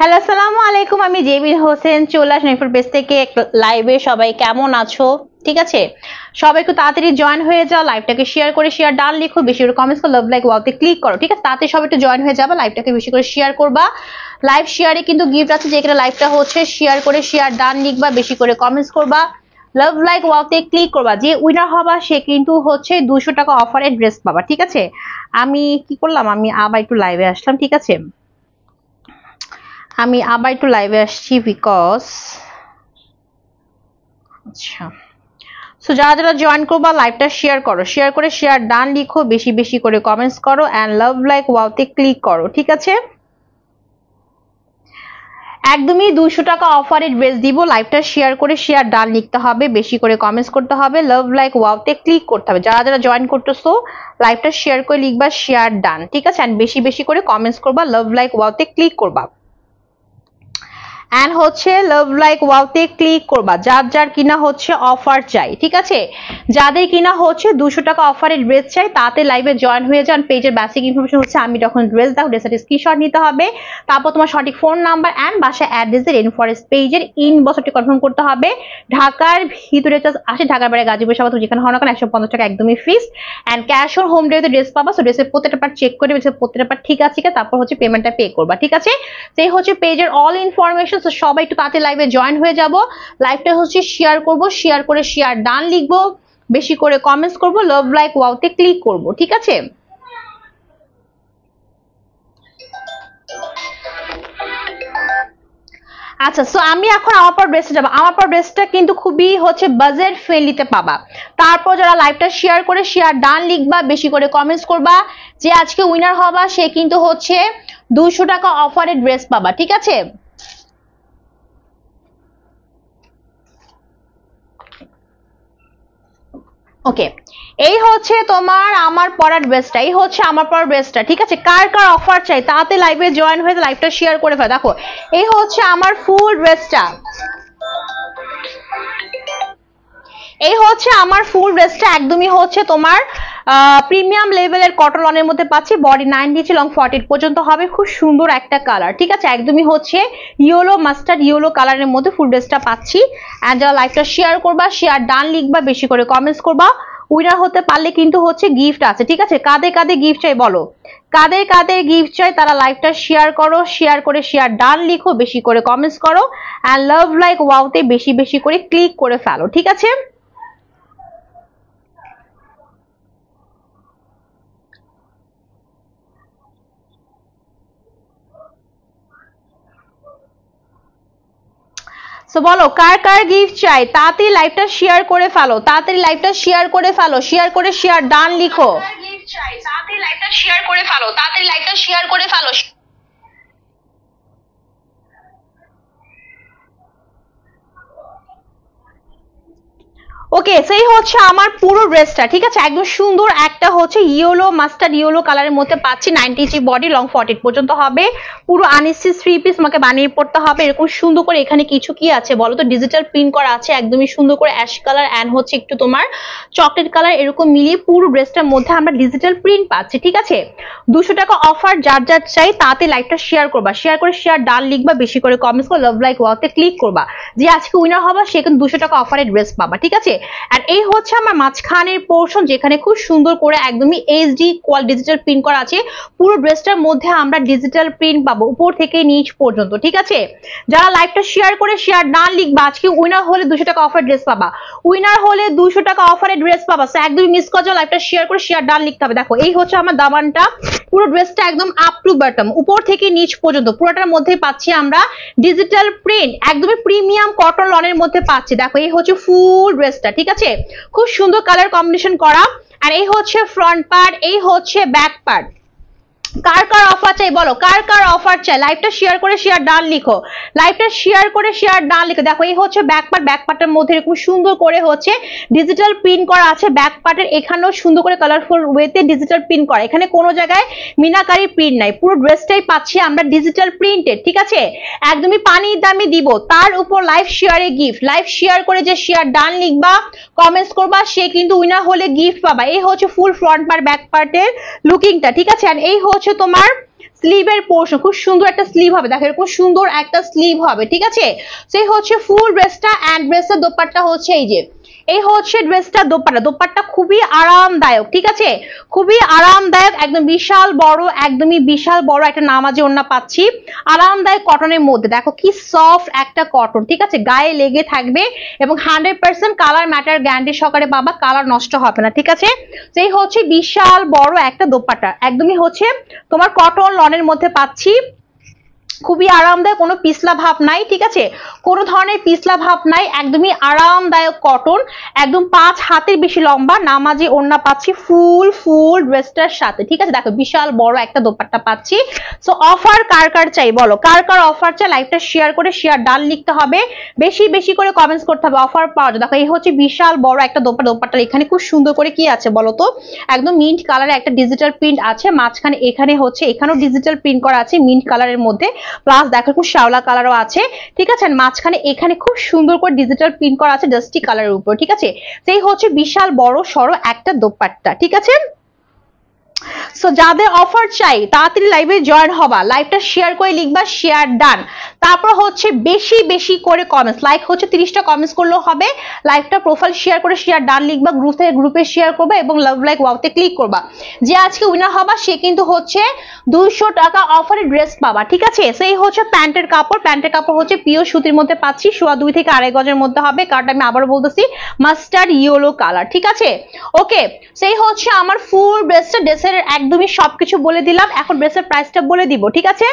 Hello আসসালামু আলাইকুম, আমি জেবিন হোসেন চলে আসলাম ইনফোর পেজ থেকে লাইভে। সবাই কেমন আছো? ঠিক আছে, সবাই একটু তাড়াতাড়ি জয়েন হয়ে যাও। লাইভটাকে শেয়ার করে শেয়ার ডান লিখো, বেশি করে কমেন্টস করো, লাভ লাইক ওয়াওতে ক্লিক করো। ঠিক আছে, তাতে সবাই একটু জয়েন হয়ে যাবে, লাইভটাকে বেশি করে শেয়ার করবা। লাইভ শেয়ারে কিন্তু গিফট আছে, যেখানে লাইভটা হচ্ছে শেয়ার করে শেয়ার ডান লিখবা, বেশি করে কমেন্টস করবা, লাভ লাইক ওয়াওতে ক্লিক করবা। যে উইনার হবা সে কিন্তু হচ্ছে 200 টাকা অফারের ড্রেস পাবা। ঠিক আছে, আমি কি করলাম, আমি আবার একটু লাইভে আসলাম। ঠিক আছে, আমি আবার একটু লাইভে আসছি বিকজ আচ্ছা, সো যারা যারা জয়েন করবা লাইভটা শেয়ার করো, শেয়ার করে শেয়ার ডান লিখো, বেশি বেশি করে কমেন্টস করো এন্ড লাভ লাইক ওয়াওতে ক্লিক করো। ঠিক আছে, একদমই 200 টাকা অফারের ড্রেস দিব। লাইভটা শেয়ার করে শেয়ার ডান লিখতে হবে, বেশি করে কমেন্টস করতে হবে, লাভ লাইক ওয়াওতে ক্লিক করতে হবে। যারা যারা জয়েন করতেছো লাইভটা শেয়ার করে লিখবা শেয়ার ডান। ঠিক আছে, এন্ড বেশি বেশি করে কমেন্টস করবা, লাভ লাইক ওয়াওতে ক্লিক করবা এন্ড হচ্ছে লাভ লাইক ওয়াওতে ক্লিক করবা। যার যার কিনা হচ্ছে অফার চাই, ঠিক আছে, যাদের কিনা হচ্ছে 200 টাকা অফারের ড্রেস চাই তাতে লাইভে জয়েন হয়ে যান। পেজের বেসিক ইনফরমেশন হচ্ছে আমি যখন ড্রেস দাও ড্রেসের স্ক্রিনশট নিতে হবে, তারপর তোমার সঠিক ফোন নাম্বার এন্ড বাসা অ্যাড্রেসের রেইনফরেস্ট পেজের ইনবক্সটি কনফার্ম করতে হবে। ঢাকার ভিতরে আসে, ঢাকার বাইরে গাজীপুর সবাই তুমি যেখানে হও না কেন 150 টাকা একদমই fix and cash on home ডেলিভারিতে ড্রেস পাবা। সো ড্রেসের প্রত্যেকটা পার্ট চেক করে প্রত্যেকটা পার্ট ঠিক আছে, তারপর হচ্ছে পেমেন্টটা পে করবা। ঠিক আছে, সেই হচ্ছে পেজের অল ইনফরমেশন। তো সবাই একটু তাতে লাইভে জয়েন হয়ে যাব। লাইভটা হচ্ছে শেয়ার করব, শেয়ার করে শেয়ার ডান লিখবো, বেশি করে কমেন্টস করব, লাভ লাইক ওয়াওতে ক্লিক করব। ঠিক আছে, আচ্ছা, সো আমি এখন আমার পর ড্রেসে যাবো। আমার পর ড্রেসটা কিন্তু খুবই হচ্ছে বাজেট ফ্রেন্ডলিতে পাবা। তারপর যারা লাইভটা শেয়ার করে শেয়ার ডান লিখবা, বেশি করে কমেন্টস করবা, যে আজকে উইনার হবা সে কিন্তু হচ্ছে 200 টাকা অফারের ড্রেস পাবা। ঠিক আছে, ওকে, এই হচ্ছে তোমার আমার পরার ড্রেসটা, এই হচ্ছে আমার পরার ড্রেসটা। ঠিক আছে, কার কার অফার চাই তাতে লাইভে জয়েন হয়ে লাইভটা শেয়ার করে ফেলো। দেখো এই হচ্ছে আমার ফুল ড্রেসটা, এই হচ্ছে আমার ফুল ড্রেসটা, একদমই হচ্ছে তোমার প্রিমিয়াম লেভেলের কটন লনের মধ্যে পাচ্ছি। বডি 9 ইঞ্চি, লং 40 পর্যন্ত হবে। খুব সুন্দর একটা কালার। ঠিক আছে, একদমই হচ্ছে ইয়েলো মাস্টার্ড ইয়েলো কালারের মধ্যে ফুল ড্রেসটা পাচ্ছি। এন্ড যারা লাইভটা শেয়ার করবা শেয়ার ডান লিখবা, বেশি করে কমেন্টস করবা। উইনার হতে পারলে কিন্তু হচ্ছে গিফট আছে। ঠিক আছে, কাদের কাদের গিফট চাই বলো, কাদের কাদের গিফট চাই তারা লাইভটা শেয়ার করো, শেয়ার করে শেয়ার ডান লিখো, বেশি করে কমেন্টস করো এন্ড লাভ লাইক ওয়াওতে বেশি বেশি করে ক্লিক করে ফেলো। ঠিক আছে, সো বলো কার কার গিফট চাই, তাড়াতাড়ি লাইভটা শেয়ার করে ফেলো, তাড়াতাড়ি লাইভটা শেয়ার করে ফেলো, শেয়ার করে শেয়ার ডান লিখো। গিফট চাই তাড়াতাড়ি লাইভটা শেয়ার করে ফেলো, তাড়াতাড়ি লাইভটা শেয়ার করে ফেলো। ওকে, সেই হচ্ছে আমার পুরো ড্রেসটা। ঠিক আছে, একদম সুন্দর একটা হচ্ছে ইয়েলো মাস্টার্ড ইয়েলো কালারের মধ্যে পাচ্ছি। 90 ইঞ্চি বডি, লং 40 পর্যন্ত হবে। পুরো আনস্টিচ 3 পিস আমাকে বানিয়ে পড়তে হবে এরকম সুন্দর করে। এখানে কিছু কি আছে বলো তো, ডিজিটাল প্রিন্ট করা আছে একদমই সুন্দর করে, অ্যাশ কালার এন্ড হচ্ছে একটু তোমার চকলেট কালার, এরকম মিলিয়ে পুরো ড্রেসটার মধ্যে আমরা ডিজিটাল প্রিন্ট পাচ্ছি। ঠিক আছে, 200 টাকা অফার, যার যার চাই তাতে লাইভটা শেয়ার করবা, শেয়ার করে শেয়ার ডান লিখবা, বেশি করে কমেন্টস করে লাভ লাইক ওয়াওতে ক্লিক করবা। যে আজকে উইনার হবা সে কিন্তু 200 টাকা অফারের ড্রেস পাবা। ঠিক আছে, আর এই হচ্ছে আমার মাঝখানের পোর্শন, যেখানে খুব সুন্দর করে একদমই এইচডি কোয়াল ডিজিটাল প্রিন্ট করা আছে। পুরো ড্রেসটার মধ্যে আমরা ডিজিটাল প্রিন্ট পাবো উপর থেকে নিচ পর্যন্ত। ঠিক আছে, যারা লাইভটা শেয়ার করে শেয়ার ডান লিখবা আজকে উইনার হলে 200 টাকা অফার ড্রেস পাবা, উইনার হলে 200 টাকা অফারের ড্রেস পাবা। সো একদমই মিস করছো, লাইভটা শেয়ার করে শেয়ার ডান লিখতে হবে। দেখো এই হচ্ছে আমার দামানটা, পুরো ড্রেসটা একদম আপ টু বটম উপর থেকে নিচ পর্যন্ত পুরোটার মধ্যে পাচ্ছি আমরা ডিজিটাল প্রিন্ট, একদমই প্রিমিয়াম কটন লনের মধ্যে পাচ্ছি। দেখো এই হচ্ছে ফুল ড্রেসটা। ঠিক আছে, খুব সুন্দর কালার কম্বিনেশন করা। আর এই হচ্ছে ফ্রন্ট পার্ট, এই হচ্ছে ব্যাক পার্ট। কার কার অফার চাই বলো, কার কার অফার চাই, লাইভটা শেয়ার করে শেয়ার ডান লিখো, লাইভটা শেয়ার করে শেয়ার ডান লিখো। দেখো এই হচ্ছে ব্যাক পার্ট, ব্যাক পার্টের মধ্যে এরকম সুন্দর করে হচ্ছে ডিজিটাল প্রিন্ট করা আছে। ব্যাক পার্টের এখানেও সুন্দর করে কালারফুল ওয়েতে ডিজিটাল প্রিন্ট করা, এখানে কোনো জায়গায় মিনাকারি প্রিন্ট নাই, পুরো ড্রেসটাই পাচ্ছি আমরা ডিজিটাল প্রিন্টেড। ঠিক আছে, একদমই পানির দামে দিব, তার উপর লাইভ শেয়ারে গিফট। লাইভ শেয়ার করে যে শেয়ার ডান লিখবা কমেন্টস করবা সে কিন্তু উইনার হলে গিফট পাবা। এই হচ্ছে ফুল ফ্রন্ট পার্ট ব্যাক পার্টের লুকিংটা। ঠিক আছে, আর এই হচ্ছে তোমার স্লিভের পোর্শন খুব সুন্দর একটা স্লিভ হবে, দেখো এরকম সুন্দর একটা স্লিভ হবে, ঠিক আছে। সেই হচ্ছে ফুল ড্রেসটা, এন্ড ড্রেসের দোপাট্টা হচ্ছে এই যে, এই হচ্ছে ড্রেসটা দোপাট্টা, দোপাট্টা খুবই আরামদায়ক, ঠিক আছে, খুবই আরামদায়ক, একদম বিশাল বড়, একদমই বিশাল বড় একটা নামাজি ওড়না পাচ্ছি আরামদায়ক কটনের মধ্যে। দেখো কি সফট একটা কটন, ঠিক আছে, গায়ে লেগে থাকবে এবং 100% কালার ম্যাটার গ্যারান্টি সহকারে পাবা, কালার নষ্ট হবে না, ঠিক আছে। সেই হচ্ছে বিশাল বড় একটা দোপাট্টা, একদমই হচ্ছে তোমার কটন লনের মধ্যে পাচ্ছি, খুবই আরামদায়ক, কোনো পিছলা ভাব নাই, ঠিক আছে, কোনো ধরনের পিছলা ভাব নাই, একদমই আরামদায়ক কটন, একদম 5 হাতের বেশি লম্বা নামাজি ওড়না পাচ্ছি ফুল ড্রেসটার সাথে, ঠিক আছে। দেখো বিশাল বড় একটা দোপাট্টা পাচ্ছি। সো অফার কার কার চাই বলো, কার কার অফার চাই, লাইভটা শেয়ার করে শেয়ার ডান লিখতে হবে, বেশি বেশি করে কমেন্টস করতে হবে অফার পাওয়া যায়। দেখো এই হচ্ছে বিশাল বড় একটা দোপাট্টা, এখানে খুব সুন্দর করে কি আছে বলো তো, একদম মিন্ট কালারে একটা ডিজিটাল প্রিন্ট আছে, মাঝখানে এখানে হচ্ছে এখানেও ডিজিটাল প্রিন্ট করা আছে মিন্ট কালারের মধ্যে, প্লাস দেখো খুব শ্যাওলা কালারও আছে, ঠিক আছে, মাঝখানে এখানে খুব সুন্দর করে ডিজিটাল প্রিন্ট করা আছে ডাস্টি কালারের উপর, ঠিক আছে। সেই হচ্ছে বিশাল বড় সড়ো একটা দোপাট্টা, ঠিক আছে। সো যাদের অফার চাই তাড়াতাড়ি লাইভে জয়েন হবা, লাইভটা শেয়ার করে লিখবা শেয়ার ডান, তারপর হচ্ছে বেশি বেশি করে কমেন্টস, লাইক হচ্ছে 30টা কমেন্টস করলেও হবে, লাইভটা প্রোফাইল শেয়ার করে শেয়ার ডান লিখবা, গ্রুপে শেয়ার করবা এবং লাভ লাইক ওয়াওতে ক্লিক করবা। যে আজকে উইনার হবা সে কিন্তু হচ্ছে 200 টাকা অফারে ড্রেস পাবা, ঠিক আছে। সেই হচ্ছে প্যান্টের কাপড়, প্যান্টের কাপড় হচ্ছে পিওর সুতির মধ্যে পাচ্ছি, 2.5 থেকে 2.5 গজের মধ্যে হবে, কালারটা আমি আবারও বলতেছি মাস্টার্ড ইয়েলো কালার, ঠিক আছে। ওকে, সেই হচ্ছে আমার ফুল ড্রেসটা, ড্রেসের একদমই সবকিছু বলে দিলাম, এখন ড্রেসের প্রাইসটা বলে দিব, ঠিক আছে,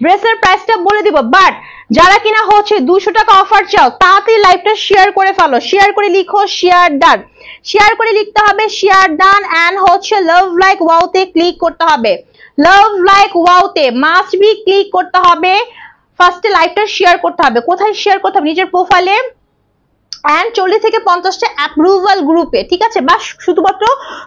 ড্রেসের প্রাইসটা বলে দিব। বাট যারা কিনা হচ্ছে 200 টাকা অফার চাও তাড়াতাড়ি লাইভটা শেয়ার করে ফেলো, শেয়ার করে লিখো শেয়ার ডান, শেয়ার করে লিখতে হবে শেয়ার ডান, এন্ড হচ্ছে লাভ লাইক ওয়াওতে ক্লিক করতে হবে, লাভ লাইক ওয়াওতে মাস্ট বি ক্লিক করতে হবে, ফার্স্টে লাইভটা শেয়ার করতে হবে, কোথায় শেয়ার করতে হবে, নিজের প্রোফাইলে এন্ড 40 থেকে 50টা অ্যাপ্রুভাল গ্রুপে, ঠিক আছে, বা শুধুমাত্র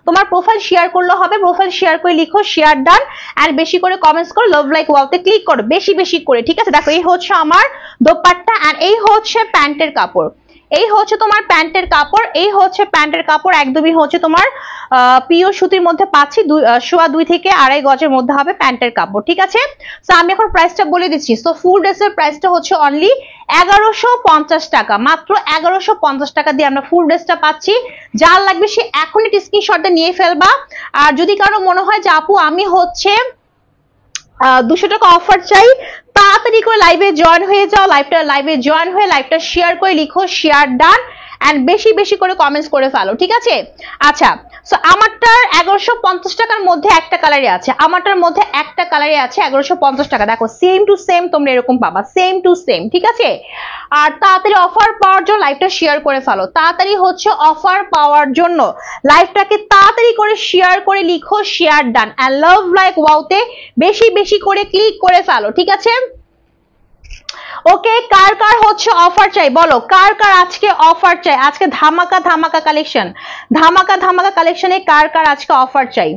তোমার প্রোফাইল শেয়ার করলে হবে, প্রোফাইল শেয়ার করে লিখো শেয়ার ডান, এন্ড বেশি করে কমেন্টস করো, লাভ লাইক ওয়াওতে ক্লিক করো বেশি বেশি করে, ঠিক আছে। দেখো এই হচ্ছে আমার দোপাট্টা, এন্ড এই হচ্ছে প্যান্টের কাপড়, এই হচ্ছে তোমার প্যান্টের কাপড়, এই হচ্ছে প্যান্টের কাপড়, একদমই হচ্ছে তোমার পিওর সুতির মধ্যে পাচ্ছি, 2.5 থেকে 2.5 গজের মধ্যে হবে প্যান্টের কাপড়, ঠিক আছে। সো আমি এখন প্রাইসটা বলে দিচ্ছি। সো ফুল ড্রেসের প্রাইসটা হচ্ছে অনলি 1150 টাকা, মাত্র 1150 টাকা দিয়ে আমরা ফুল ড্রেসটা পাচ্ছি। যার লাগবে সে এখনই স্ক্রিনশটটা নিয়ে ফেলবা। আর যদি কারো মনে হয় যে আপু আমি হচ্ছে 200 টাকা অফার চাই, তাড়াতাড়ি করে লাইভে জয়েন হয়ে যাও, লাইভে জয়েন হয়ে লাইভটা শেয়ার করে লিখো শেয়ার ডান, এন্ড বেশি বেশি করে কমেন্টস করে ফেলো, ঠিক আছে। আচ্ছা, সো আমারটার 1150 টাকার মধ্যে একটা কালারে আছে, আমারটার মধ্যে একটা কালারে আছে 1150 টাকা, দেখো সেম টু সেম তোমরা এরকম পাবা, সেম টু সেম, ঠিক আছে। আর তাড়াতাড়ি অফার পাওয়ার জন্য লাইভটা শেয়ার করে ফেলো, তাড়াতাড়ি হচ্ছে অফার পাওয়ার জন্য লাইভটাকে তাড়াতাড়ি করে শেয়ার করে লিখো share done, and love like ওয়াওতে বেশি বেশি করে ক্লিক করে ফেলো, ঠিক আছে। ওকে, কার কার হচ্ছে অফার চাই বলো, কার কার আজকে অফার চাই, আজকে ধামাকা ধামাকা কালেকশন, ধামাকা ধামাকা কালেকশনে কার কার আজকে অফার চাই,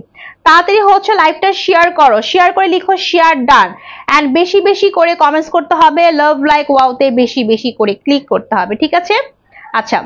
তাড়াতাড়ি হচ্ছে লাইভটা শেয়ার করো, শেয়ার করে লিখো শেয়ার ডান, এন্ড বেশি বেশি করে কমেন্টস করতে হবে, লাভ লাইক ওয়াওতে বেশি বেশি করে ক্লিক করতে হবে, ঠিক আছে। আচ্ছা,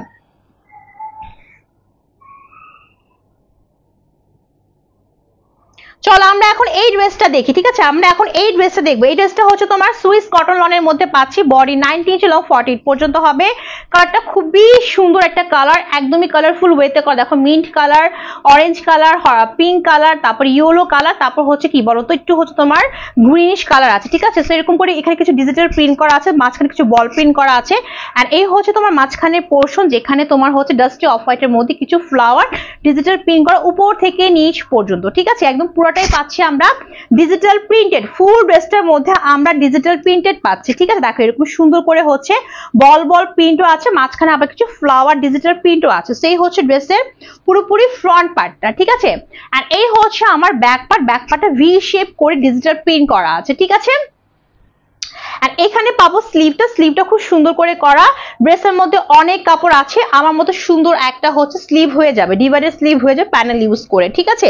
চলো আমরা এখন এই ড্রেসটা দেখি, ঠিক আছে, আমরা এখন এই ড্রেসটা দেখবো। এই ড্রেসটা হচ্ছে তোমার সুইস কটন লনের মধ্যে পাচ্ছি, বডি 90 ইঞ্চি লং 40 পর্যন্ত হবে, কালারটা খুবই সুন্দর একটা কালার, একদমই কালারফুল ওয়েতে করা, দেখো mint colour, orange colour, pink colour, তারপর ইয়েলো কালার, তারপর হচ্ছে কি বলতো একটু হচ্ছে তোমার গ্রিনিশ কালার আছে, ঠিক আছে। সো এরকম করে এখানে কিছু ডিজিটাল প্রিন্ট করা আছে, মাঝখানে কিছু বল প্রিন্ট করা আছে, আর এই হচ্ছে তোমার মাঝখানের পোর্শন যেখানে তোমার হচ্ছে ডাস্টি অফ হোয়াইটের মধ্যে কিছু ফ্লাওয়ার ডিজিটাল প্রিন্ট করা উপর থেকে নিচ পর্যন্ত, ঠিক আছে, একদম পুরোটাই পাচ্ছি আমরা ডিজিটাল প্রিন্টেড, ফুল ড্রেসটার মধ্যে আমরা ডিজিটাল প্রিন্টেড পাচ্ছি, ঠিক আছে। দেখো এরকম সুন্দর করে হচ্ছে বল বল প্রিন্টও আছে, মাঝখানে আবার কিছু ফ্লাওয়ার ডিজিটাল প্রিন্টও আছে, সেই হচ্ছে ড্রেসের পুরোপুরি ফ্রন্ট পার্টটা, ঠিক আছে। আর এই হচ্ছে আমার ব্যাক পার্ট, ব্যাক পার্টটা ভি শেপ করে ডিজিটাল প্রিন্ট করা আছে, ঠিক আছে। আর এখানে পাবো স্লিভটা খুব সুন্দর করে করা, ড্রেসের মধ্যে অনেক কাপড় আছে, আমার মতো সুন্দর একটা হচ্ছে স্লিভ হয়ে যাবে, ডিভাইডেড স্লিভ হয়ে যাবে প্যানেল ইউজ করে, ঠিক আছে।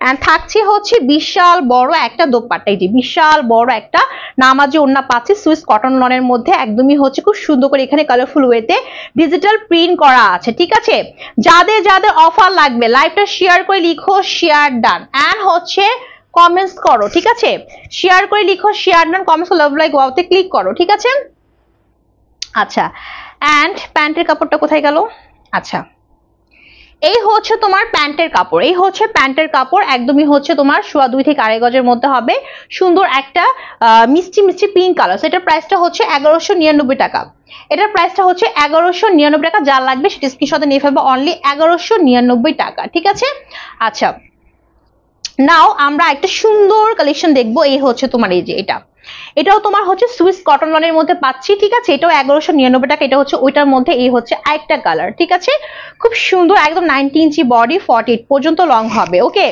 এন্ড থাকছে হচ্ছে বিশাল বড় একটা দোপাট্টা, এই যে বিশাল বড় একটা নামাজি ওড়না পাচ্ছি সুইস কটন লনের মধ্যে, একদমই হচ্ছে খুব সুন্দর করে এখানে কালারফুল ওয়েতে ডিজিটাল প্রিন্ট করা আছে, ঠিক আছে। যাদের যাদের অফার লাগবে লাইভটা শেয়ার করে লিখো শেয়ার ডান, এন্ড হচ্ছে কমেন্টস করো, ঠিক আছে? শেয়ার করে লিখো শেয়ার নান, কমেন্টস লাভ লাইক ওয়াওতে ক্লিক করো, ঠিক আছে? আচ্ছা, এন্ড প্যান্টের কাপড়টা কোথায় গেল? আচ্ছা, এই হচ্ছে তোমার প্যান্টের কাপড়, এই হচ্ছে প্যান্টের কাপড়, একদমই হচ্ছে তোমার 2.5 থেকে 2.5 গজের মধ্যে হবে, সুন্দর একটা মিষ্টি মিষ্টি পিঙ্ক কালার। এটার প্রাইসটা হচ্ছে 1199 টাকা। এটার প্রাইসটা হচ্ছে 1199 টাকা। যা লাগবে সেটা স্ক্রিনশটে নিয়ে ফেলবো, অনলি 1199 টাকা, ঠিক আছে? আচ্ছা, নাও আমরা একটা সুন্দর কালেকশন দেখবো। এই হচ্ছে তোমার এই যে এটাও তোমার হচ্ছে সুইস কটন লনের মধ্যে পাচ্ছি, ঠিক আছে? এটাও 1199 টাকা। এটা হচ্ছে ওইটার মধ্যে, এই হচ্ছে আরেকটা কালার, ঠিক আছে? খুব সুন্দর, একদম 90 ইঞ্চি বডি, 48 পর্যন্ত লং হবে। ওকে,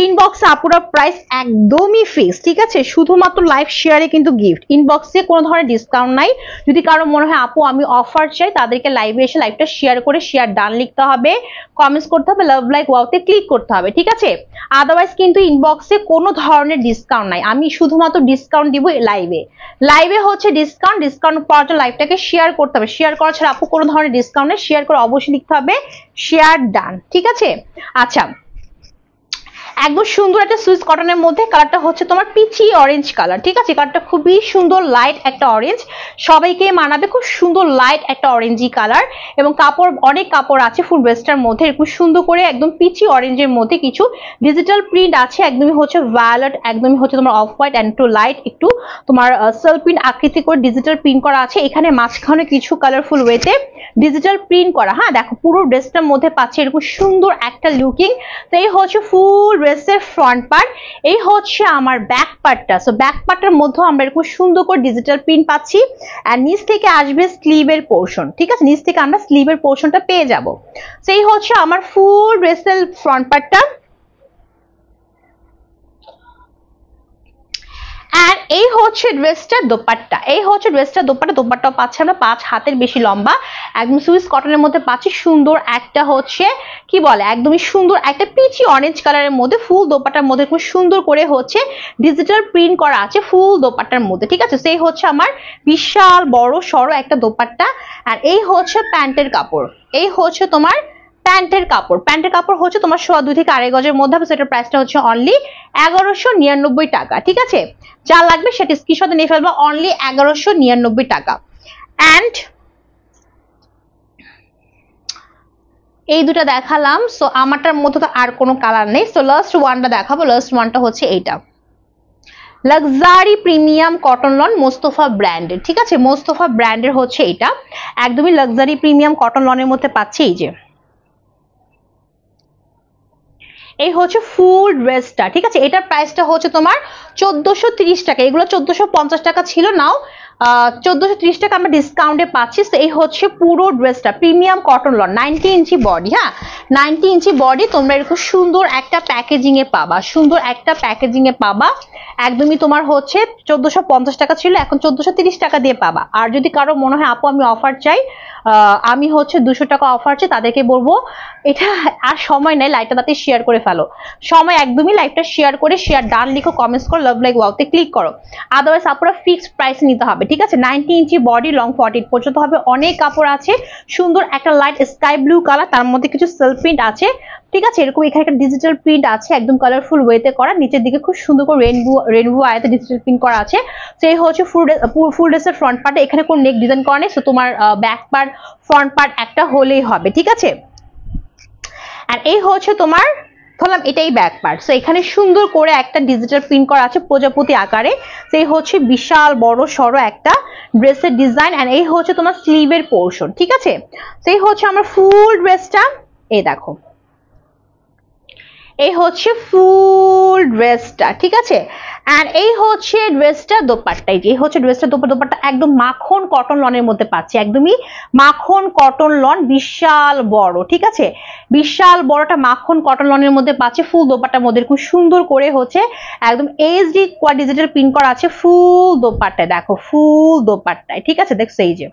ইনবক্সে আপুরা প্রাইস একদমই ফিক্স, ঠিক আছে? শুধুমাত্র লাইভ শেয়ারে কিন্তু গিফট, ইনবক্সে কোনো ধরনের ডিসকাউন্ট নাই। যদি কারো মনে হয় আপু আমি অফার চাই, তাদেরকে লাইভে এসে লাইভটা শেয়ার করে শেয়ার ডান লিখতে হবে, কমেন্টস করতে হবে, লাভ লাইক ওয়াওতে ক্লিক করতে হবে, ঠিক আছে? আদারওয়াইজ কিন্তু ইনবক্সে কোনো ধরনের ডিসকাউন্ট নাই। আমি শুধুমাত্র ডিসকাউন্ট দিব লাইভে হচ্ছে ডিসকাউন্ট পাওয়ার জন্য লাইভটাকে শেয়ার করতে হবে। শেয়ার করা ছাড়া আপু কোনো ধরনের ডিসকাউন্ট নেই। শেয়ার করে অবশ্যই লিখতে হবে শেয়ার ডান, ঠিক আছে? আচ্ছা, একদম সুন্দর একটা সুইস কটনের মধ্যে, কালারটা হচ্ছে তোমার পিচি অরেঞ্জ কালার, ঠিক আছে? কালারটা খুবই সুন্দর, লাইট একটা অরেঞ্জ, সবাইকে মানাবে। খুব সুন্দর লাইট একটা অরেঞ্জি কালার, এবং কাপড় অনেক কাপড় আছে ফুল ড্রেসটার মধ্যে। খুব সুন্দর করে একদম পিচি অরেঞ্জের মধ্যে কিছু ডিজিটাল প্রিন্ট আছে, একদমই হচ্ছে ভায়োলেট, একদমই হচ্ছে তোমার অফ হোয়াইট এন্ড একটু লাইট, একটু তোমার সেল প্রিন্ট আকৃতি করে ডিজিটাল প্রিন্ট করা আছে। এখানে মাঝখানে কিছু কালারফুল ওয়েতে ডিজিটাল প্রিন্ট করা। হ্যাঁ, দেখো পুরো ড্রেসটার মধ্যে পাচ্ছে এরকম সুন্দর একটা লুকিং। তো এই হচ্ছে ফুল ড্রেসের ফ্রন্ট পার্ট, এই হচ্ছে আমার ব্যাক পার্টটা। সো ব্যাক পার্টের মধ্যে আমরা এরকম সুন্দর করে ডিজিটাল প্রিন্ট পাচ্ছি, আর নিচ থেকে আসবে স্লিভের পোর্শন, ঠিক আছে? নিচ থেকে আমরা স্লিভের পোর্শনটা পেয়ে যাব। সেই হচ্ছে আমার ফুল ড্রেসের ফ্রন্ট পার্টটা। আর এই হচ্ছে ড্রেসটার দোপাট্টা, এই হচ্ছে ড্রেসটার দোপাট্টা। দোপাট্টাও পাচ্ছি আমরা 5 হাতের বেশি লম্বা, একদম সুইস কটনের মধ্যে পাচ্ছি। সুন্দর একটা হচ্ছে কি বলে, একদমই সুন্দর একটা পিচি অরেঞ্জ কালারের মধ্যে ফুল দোপাট্টার মধ্যে খুব সুন্দর করে হচ্ছে ডিজিটাল প্রিন্ট করা আছে ফুল দোপাট্টার মধ্যে, ঠিক আছে? সেই হচ্ছে আমার বিশাল বড় সড়ো একটা দোপাট্টা। আর এই হচ্ছে প্যান্টের কাপড়, এই হচ্ছে তোমার প্যান্টের কাপড়। প্যান্টের কাপড় হচ্ছে তোমার 2.5 থেকে 2.5 গজের মধ্যে হবে। সেটার প্রাইসটা হচ্ছে অনলি 1199 টাকা, ঠিক আছে? যা লাগবে সেটা স্ক্রিনশটে নিয়ে ফেলবো, অনলি 1199 টাকা। এন্ড এই দুটো দেখালাম, সো আমারটার মধ্যে তো আর কোনো কালার নেই। সো লাস্ট ওয়ানটা দেখাবো। লাস্ট ওয়ানটা হচ্ছে এইটা, luxury premium cotton loan Mostafa ব্র্যান্ডের, ঠিক আছে? মোস্তফা ব্র্যান্ডের হচ্ছে এটা, একদমই লাক্সারি প্রিমিয়াম কটন লনের মধ্যে পাচ্ছি। এই যে এই হচ্ছে ফুল ড্রেসটা, ঠিক আছে? এটার প্রাইসটা হচ্ছে তোমার 1430 টাকা। এগুলো 1450 টাকা ছিল, নাও 1430 টাকা আমরা ডিসকাউন্টে পাচ্ছি। তো এই হচ্ছে পুরো ড্রেসটা, প্রিমিয়াম কটন লন, 90 ইঞ্চি বডি। হ্যাঁ, 90 ইঞ্চি বডি। তোমরা এরকম সুন্দর একটা প্যাকেজিং এ পাবা, সুন্দর একটা প্যাকেজিং এ পাবা। একদমই তোমার হচ্ছে 1450 টাকা ছিল, এখন 1430 টাকা দিয়ে পাবা। আর যদি কারো মনে হয় আপু আমি অফার চাই, আমি হচ্ছে 200 টাকা অফার চাই, তাদেরকে বলবো এটা আর সময় নেই, লাইভটা তাতে শেয়ার করে ফেলো। সময় একদমই, লাইভটা শেয়ার করে শেয়ার ডান লিখো, কমেন্টস করো, লাভ লাইক ওয়াওতে ক্লিক করো। আদারওয়াইজ আপনারা ফিক্সড প্রাইস নিতে হবে, ঠিক আছে? 90 ইঞ্চি বডি, লং 48 পর্যন্ত হবে। অনেক কাপড় আছে, সুন্দর একটা লাইট স্কাই ব্লু কালার, তার মধ্যে কিছু সেলফ প্রিন্ট আছে, ঠিক আছে? এরকম এখানে একটা ডিজিটাল প্রিন্ট আছে, একদম কালারফুল ওয়েতে করা। নিচের দিকে খুব সুন্দর করে রেনবো আয়াতে ডিজিটাল প্রিন্ট করা আছে। তো এই হচ্ছে ফুল ড্রেসের ফ্রন্ট পার্টে। এখানে কোনো নেক ডিজাইন করা নেই, সো তোমার ব্যাক পার্ট ফ্রন্ট পার্ট একটা হলেই হবে, ঠিক আছে? আর এই হচ্ছে তোমার, ধরলাম এটাই ব্যাক পার্ট। সো এখানে সুন্দর করে একটা ডিজিটাল প্রিন্ট করা আছে প্রজাপতি আকারে। সেই হচ্ছে বিশাল বড় সড়ো একটা ড্রেসের ডিজাইন। আর এই হচ্ছে তোমার স্লিভের পোর্শন, ঠিক আছে? সেই হচ্ছে আমার ফুল ড্রেসটা। এই দেখো, এই হচ্ছে ফুল ড্রেসটা, ঠিক আছে? আর এই হচ্ছে ড্রেসটা দোপাট্টা। এই হচ্ছে ড্রেসটা দোপাট্টা, একদম মাখন কটন লনের মধ্যে পাচ্ছি, একদমই মাখন কটন লন, বিশাল বড়, ঠিক আছে? বিশাল বড়টা মাখন কটন লনের মধ্যে পাচ্ছি। ফুল দোপাট্টার মধ্যে খুব সুন্দর করে হচ্ছে একদম এইচডি ডিজিটাল প্রিন্ট করা আছে ফুল দোপাট্টায়। দেখো ফুল দোপাট্টায়, ঠিক আছে? দেখছো এই যে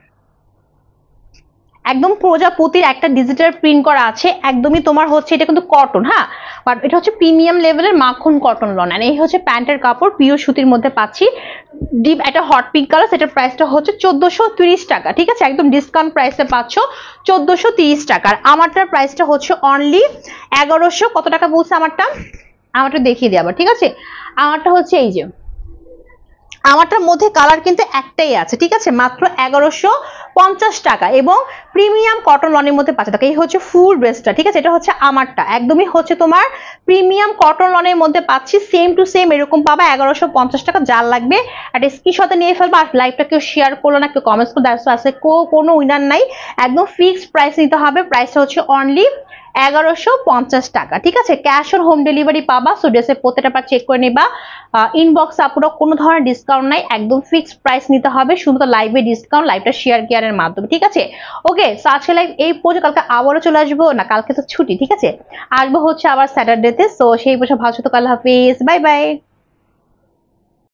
একদম প্রজাপতির একটা ডিজিটাল প্রিন্ট করা আছে, একদমই তোমার হচ্ছে এটা কিন্তু কটন। হ্যাঁ, বাট এটা হচ্ছে প্রিমিয়াম লেভেলের মাখন কটন লন। আর এই হচ্ছে প্যান্টের কাপড়, পিওর সুতির মধ্যে পাচ্ছি, ডিপ একটা হট পিঙ্ক কালার। সেটার প্রাইসটা হচ্ছে 1430 টাকা, ঠিক আছে? একদম ডিসকাউন্ট প্রাইসে পাচ্ছ 1430 টাকা। আর আমারটার প্রাইসটা হচ্ছে অনলি 1100, কত টাকা বলছে আমারটা? আমারটা দেখিয়ে দিই আবার, ঠিক আছে? আমারটা হচ্ছে এই যে, আমারটার মধ্যে কালার কিন্তু একটাই আছে, ঠিক আছে? মাত্র 1150 টাকা এবং প্রিমিয়াম কটন লনের মধ্যে 5 টাকা। এই হচ্ছে ফুল ড্রেসটা, ঠিক আছে? এটা হচ্ছে আমারটা, একদমই হচ্ছে তোমার প্রিমিয়াম কটন লনের মধ্যে পাচ্ছি, সেম টু সেম এরকম পাবা 1150 টাকা। যার লাগবে একটা স্ক্রিনশটে নিয়ে ফেলবা। আর লাইভটা কেউ শেয়ার করলো না, কেউ কমেন্টস করে দ্যাটস আছে, কোনো উইনার নাই, একদম ফিক্সড প্রাইস নিতে হবে। প্রাইসটা হচ্ছে অনলি 1150 টাকা, ঠিক আছে? ক্যাশ অন হোম ডেলিভারি পাবা। সো ড্রেসের প্রত্যেকটা পার্ট চেক করে নিবা। ইনবক্স আপুরা কোনো ধরনের ডিসকাউন্ট নাই, একদম ফিক্সড প্রাইস নিতে হবে, শুধু লাইভে ডিসকাউন্ট, লাইভটা শেয়ার কেয়ারের মাধ্যমে, ঠিক আছে? ওকে, সো আজকে লাইভ এই পর্যন্ত। কালকে আবারও চলে আসবো, না কালকে তো ছুটি, ঠিক আছে? আসবো হচ্ছে আবার স্যাটারডেতে। সো সেই বছর ভালো থাকো, আল্লাহ হাফিজ, বাই বাই।